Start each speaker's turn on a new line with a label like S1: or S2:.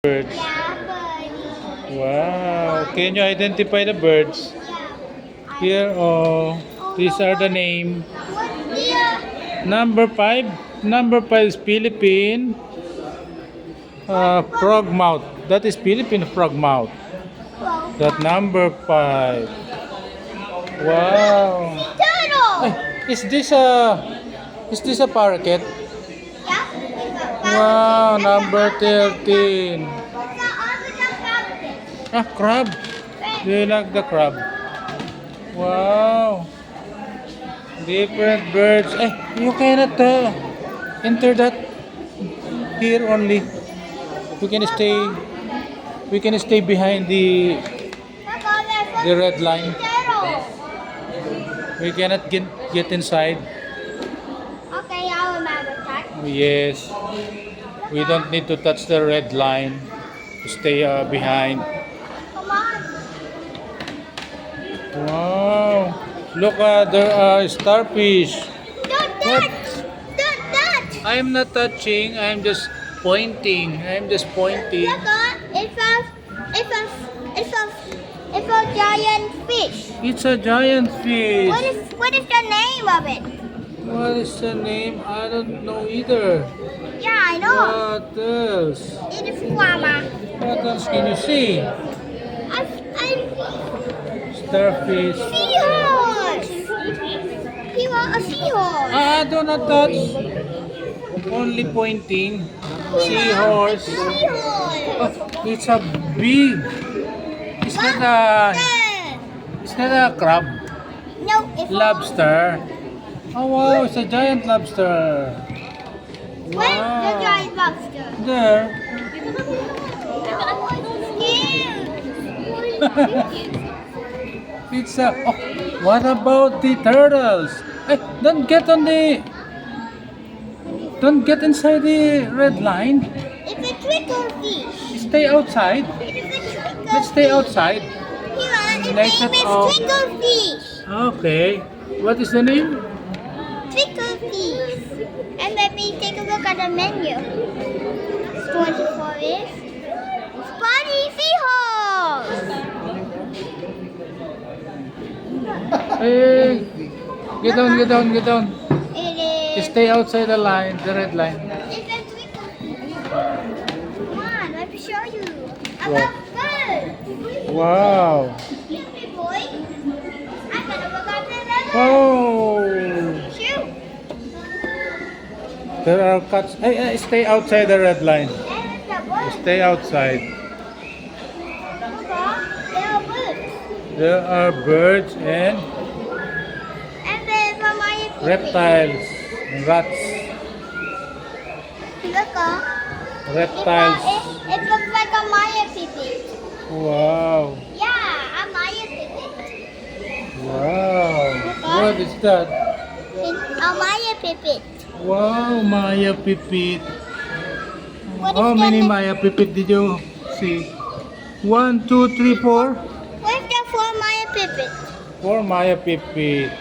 S1: Birds.
S2: Yeah, buddy.
S1: Wow. Can you identify the birds?
S2: Yeah.
S1: Here, oh, these are the name.
S2: What's the
S1: Number 5. Number 5 is Philippine frog mouth. That is Philippine frog mouth. That number 5. Wow.
S2: turtle?
S1: Ay, is this a parakeet?
S2: Yeah.
S1: Wow, number 13.
S2: What's the other rabbit?
S1: Ah, crab. Do you like the crab? Wow. Different birds. You cannot enter that here only. We can stay. We can stay behind the red line.
S2: Turtle.
S1: We cannot get inside.
S2: Okay, I remember that.
S1: Yes. We don't need to touch the red line to stay behind.
S2: Come on.
S1: Wow. Look, there are starfish.
S2: Don't
S1: What?
S2: touch. Don't touch.
S1: I'm not touching. I'm just pointing.
S2: Look, it's a giant fish.
S1: It's a giant fish.
S2: What is the name of it?
S1: What is the name? I don't know either.
S2: Yeah, I know.
S1: What else?
S2: It is llama.
S1: What else can you see? Starfish.
S2: Seahorse. He was a seahorse.
S1: Do not touch. Only pointing. Seahorse.
S2: Seahorse.
S1: Oh, it's a big. It's not a. It's not a crab.
S2: No, it's
S1: Lobster. Oh wow, it's a giant lobster.
S2: Where's the
S1: Wow.
S2: giant lobster?
S1: There. It's a. Oh, what about the turtles? Don't get on the. Don't get inside the red line.
S2: It's a trickle fish.
S1: Stay outside.
S2: It is a trickle
S1: Let's stay outside.
S2: Its
S1: Like
S2: name
S1: that,
S2: is
S1: oh.
S2: trickle fish.
S1: Okay. What is the name?
S2: Trickle fish. And let me take a look at the menu. 24 is Spotty Seahorse.
S1: Hey, get down, get down, get down.
S2: It is.
S1: Stay outside the line, the red line.
S2: It's a trickle fish. Come on, let me show you. I
S1: Wow.
S2: got birds.
S1: Wow.
S2: Excuse me, boy. I gotta look at the level.
S1: Oh,
S2: Shoot.
S1: there are cats. Hey, stay outside the red line.
S2: And it's a bird.
S1: Stay outside.
S2: Look, there are birds.
S1: There are birds and
S2: And there's a Maya pipit.
S1: reptiles, and rats,
S2: Look,
S1: reptiles.
S2: It looks like a Maya pipit.
S1: Wow,
S2: Yeah, a Maya pipit.
S1: wow. What is that?
S2: It's a Maya pipit.
S1: Wow, Maya Pipit.
S2: What is
S1: How
S2: the
S1: many
S2: name?
S1: Maya Pipit did you see? 1, 2, 3, 4.
S2: Where's the four Maya pipit?
S1: 4 Maya Pipit.